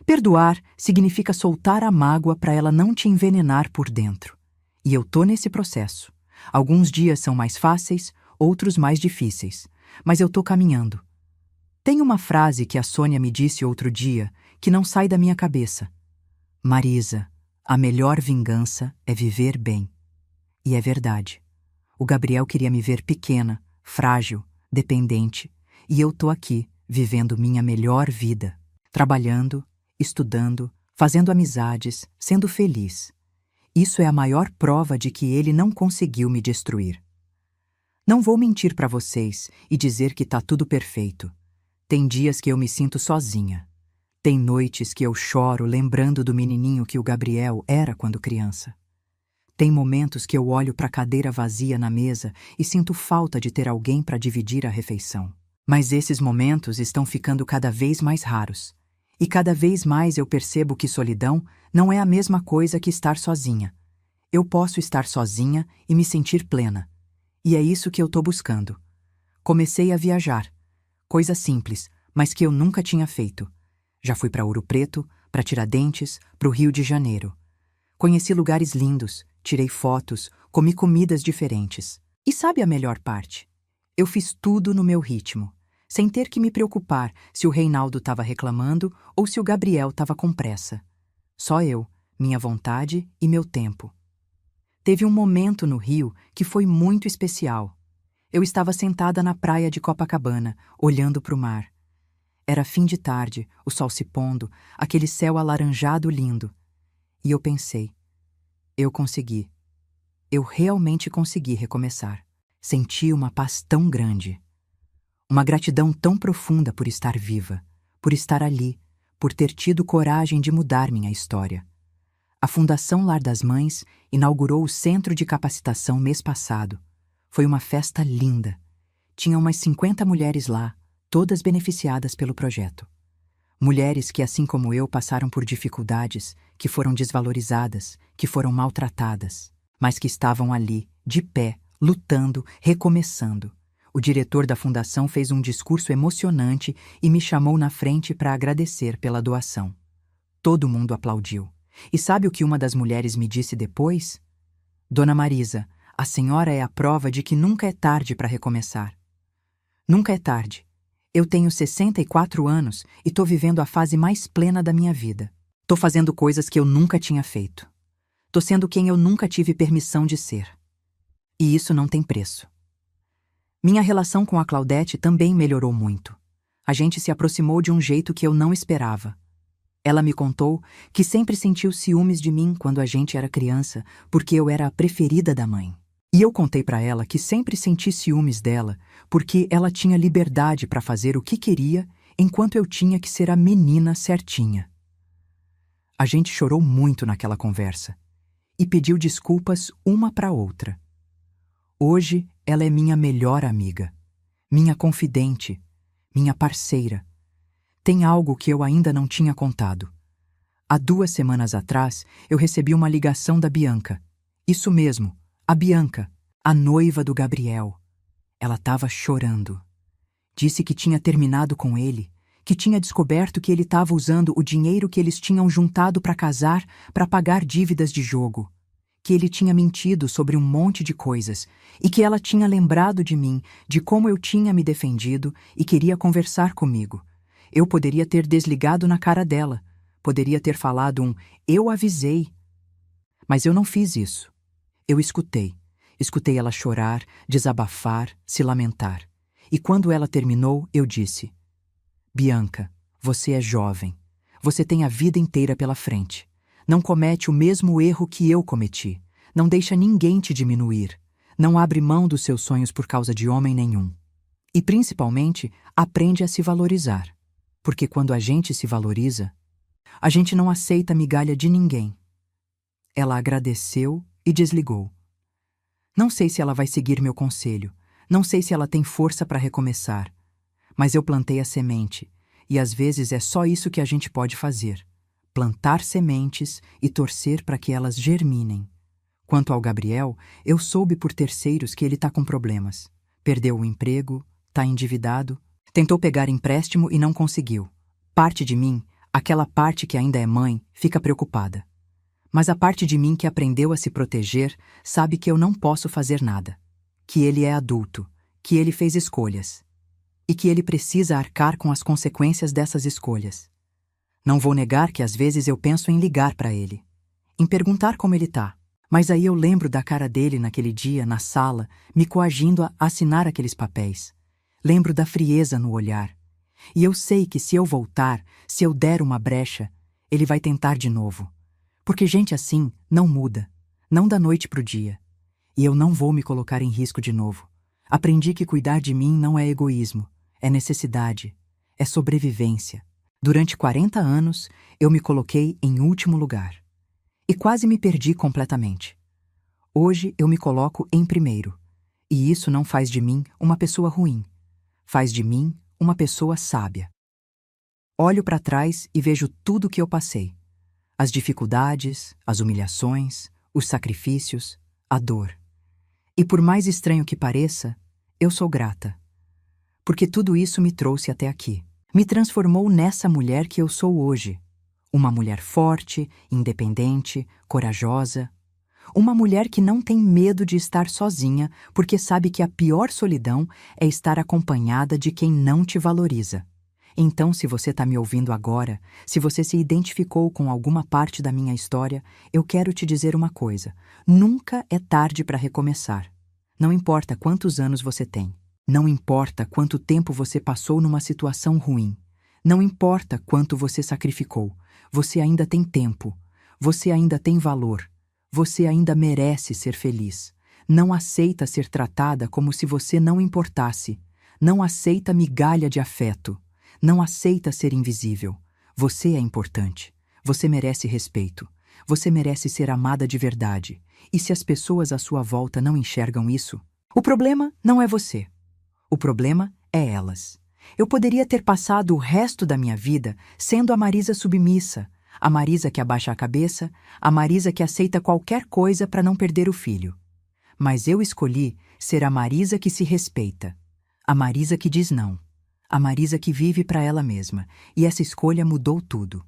Perdoar significa soltar a mágoa para ela não te envenenar por dentro. E eu tô nesse processo. Alguns dias são mais fáceis, outros mais difíceis. Mas eu tô caminhando. Tem uma frase que a Sônia me disse outro dia que não sai da minha cabeça. Marisa, a melhor vingança é viver bem. E é verdade. O Gabriel queria me ver pequena, frágil, dependente, e eu tô aqui, vivendo minha melhor vida. Trabalhando, estudando, fazendo amizades, sendo feliz. Isso é a maior prova de que ele não conseguiu me destruir. Não vou mentir para vocês e dizer que tá tudo perfeito. Tem dias que eu me sinto sozinha. Tem noites que eu choro lembrando do menininho que o Gabriel era quando criança. Tem momentos que eu olho para a cadeira vazia na mesa e sinto falta de ter alguém para dividir a refeição. Mas esses momentos estão ficando cada vez mais raros. E cada vez mais eu percebo que solidão não é a mesma coisa que estar sozinha. Eu posso estar sozinha e me sentir plena. E é isso que eu tô buscando. Comecei a viajar. Coisa simples, mas que eu nunca tinha feito. Já fui para Ouro Preto, para Tiradentes, para o Rio de Janeiro. Conheci lugares lindos, tirei fotos, comi comidas diferentes. E sabe a melhor parte? Eu fiz tudo no meu ritmo, sem ter que me preocupar se o Reinaldo estava reclamando ou se o Gabriel estava com pressa. Só eu, minha vontade e meu tempo. Teve um momento no Rio que foi muito especial. Eu estava sentada na praia de Copacabana, olhando para o mar. Era fim de tarde, o sol se pondo, aquele céu alaranjado lindo. E eu pensei, eu consegui. Eu realmente consegui recomeçar. Senti uma paz tão grande. Uma gratidão tão profunda por estar viva, por estar ali, por ter tido coragem de mudar minha história. A Fundação Lar das Mães inaugurou o Centro de Capacitação mês passado. Foi uma festa linda. Tinha umas 50 mulheres lá, todas beneficiadas pelo projeto. Mulheres que, assim como eu, passaram por dificuldades, que foram desvalorizadas, que foram maltratadas, mas que estavam ali, de pé, lutando, recomeçando. O diretor da fundação fez um discurso emocionante e me chamou na frente para agradecer pela doação. Todo mundo aplaudiu. E sabe o que uma das mulheres me disse depois? Dona Marisa, a senhora é a prova de que nunca é tarde para recomeçar. Nunca é tarde. Eu tenho 64 anos e tô vivendo a fase mais plena da minha vida. Tô fazendo coisas que eu nunca tinha feito. Tô sendo quem eu nunca tive permissão de ser. E isso não tem preço. Minha relação com a Claudete também melhorou muito. A gente se aproximou de um jeito que eu não esperava. Ela me contou que sempre sentiu ciúmes de mim quando a gente era criança, porque eu era a preferida da mãe. E eu contei para ela que sempre senti ciúmes dela, porque ela tinha liberdade para fazer o que queria, enquanto eu tinha que ser a menina certinha. A gente chorou muito naquela conversa e pediu desculpas uma para outra. Hoje ela é minha melhor amiga, minha confidente, minha parceira. Tem algo que eu ainda não tinha contado. Há 2 semanas atrás, eu recebi uma ligação da Bianca. Isso mesmo, a Bianca, a noiva do Gabriel. Ela estava chorando. Disse que tinha terminado com ele, que tinha descoberto que ele estava usando o dinheiro que eles tinham juntado para casar para pagar dívidas de jogo, que ele tinha mentido sobre um monte de coisas e que ela tinha lembrado de mim, de como eu tinha me defendido e queria conversar comigo. Eu poderia ter desligado na cara dela, poderia ter falado "eu avisei". Mas eu não fiz isso. Eu escutei. Escutei ela chorar, desabafar, se lamentar. E quando ela terminou, eu disse: Bianca, você é jovem. Você tem a vida inteira pela frente. Não comete o mesmo erro que eu cometi. Não deixa ninguém te diminuir. Não abre mão dos seus sonhos por causa de homem nenhum. E, principalmente, aprende a se valorizar. Porque quando a gente se valoriza, a gente não aceita migalha de ninguém. Ela agradeceu e desligou. Não sei se ela vai seguir meu conselho. Não sei se ela tem força para recomeçar. Mas eu plantei a semente, e às vezes é só isso que a gente pode fazer: plantar sementes e torcer para que elas germinem. Quanto ao Gabriel, eu soube por terceiros que ele está com problemas. Perdeu o emprego, está endividado, tentou pegar empréstimo e não conseguiu. Parte de mim, aquela parte que ainda é mãe, fica preocupada. Mas a parte de mim que aprendeu a se proteger sabe que eu não posso fazer nada. Que ele é adulto, que ele fez escolhas. E que ele precisa arcar com as consequências dessas escolhas. Não vou negar que às vezes eu penso em ligar para ele, em perguntar como ele tá, mas aí eu lembro da cara dele naquele dia, na sala, me coagindo a assinar aqueles papéis. Lembro da frieza no olhar. E eu sei que se eu voltar, se eu der uma brecha, ele vai tentar de novo. Porque gente assim não muda, não da noite pro dia. E eu não vou me colocar em risco de novo. Aprendi que cuidar de mim não é egoísmo. É necessidade, é sobrevivência. Durante 40 anos, eu me coloquei em último lugar. E quase me perdi completamente. Hoje eu me coloco em primeiro. E isso não faz de mim uma pessoa ruim. Faz de mim uma pessoa sábia. Olho para trás e vejo tudo o que eu passei. As dificuldades, as humilhações, os sacrifícios, a dor. E por mais estranho que pareça, eu sou grata. Porque tudo isso me trouxe até aqui. Me transformou nessa mulher que eu sou hoje. Uma mulher forte, independente, corajosa. Uma mulher que não tem medo de estar sozinha, porque sabe que a pior solidão é estar acompanhada de quem não te valoriza. Então, se você está me ouvindo agora, se você se identificou com alguma parte da minha história, eu quero te dizer uma coisa: nunca é tarde para recomeçar. Não importa quantos anos você tem. Não importa quanto tempo você passou numa situação ruim. Não importa quanto você sacrificou. Você ainda tem tempo. Você ainda tem valor. Você ainda merece ser feliz. Não aceita ser tratada como se você não importasse. Não aceita migalha de afeto. Não aceita ser invisível. Você é importante. Você merece respeito. Você merece ser amada de verdade. E se as pessoas à sua volta não enxergam isso, o problema não é você. O problema é elas. Eu poderia ter passado o resto da minha vida sendo a Marisa submissa, a Marisa que abaixa a cabeça, a Marisa que aceita qualquer coisa para não perder o filho. Mas eu escolhi ser a Marisa que se respeita, a Marisa que diz não, a Marisa que vive para ela mesma, e essa escolha mudou tudo.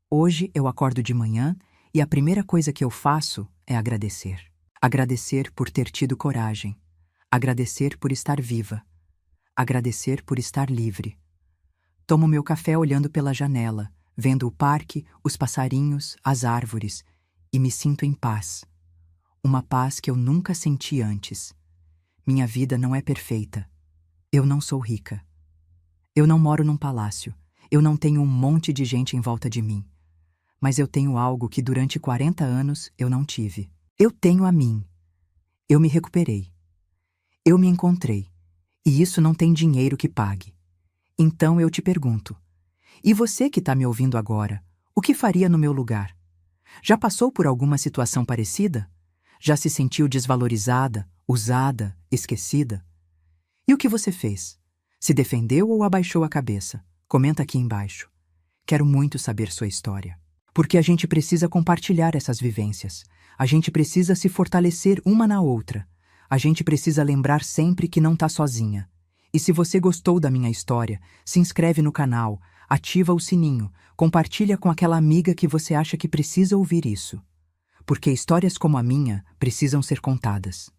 Hoje eu acordo de manhã e a primeira coisa que eu faço é agradecer. Agradecer por ter tido coragem. Agradecer por estar viva. Agradecer por estar livre. Tomo meu café olhando pela janela, vendo o parque, os passarinhos, as árvores, e me sinto em paz. Uma paz que eu nunca senti antes. Minha vida não é perfeita. Eu não sou rica. Eu não moro num palácio. Eu não tenho um monte de gente em volta de mim. Mas eu tenho algo que durante 40 anos eu não tive. Eu tenho a mim. Eu me recuperei. Eu me encontrei. E isso não tem dinheiro que pague. Então eu te pergunto, e você que está me ouvindo agora, o que faria no meu lugar? Já passou por alguma situação parecida? Já se sentiu desvalorizada, usada, esquecida? E o que você fez? Se defendeu ou abaixou a cabeça? Comenta aqui embaixo. Quero muito saber sua história. Porque a gente precisa compartilhar essas vivências. A gente precisa se fortalecer uma na outra. A gente precisa lembrar sempre que não tá sozinha. E se você gostou da minha história, se inscreve no canal, ativa o sininho, compartilha com aquela amiga que você acha que precisa ouvir isso. Porque histórias como a minha precisam ser contadas,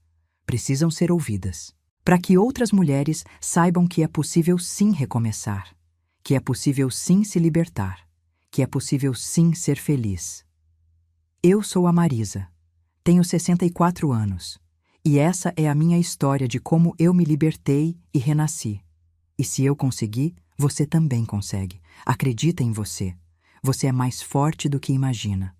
precisam ser ouvidas. Para que outras mulheres saibam que é possível sim recomeçar, que é possível sim se libertar, que é possível sim ser feliz. Eu sou a Marisa, tenho 64 anos, e essa é a minha história de como eu me libertei e renasci. E se eu consegui, você também consegue. Acredita em você. Você é mais forte do que imagina.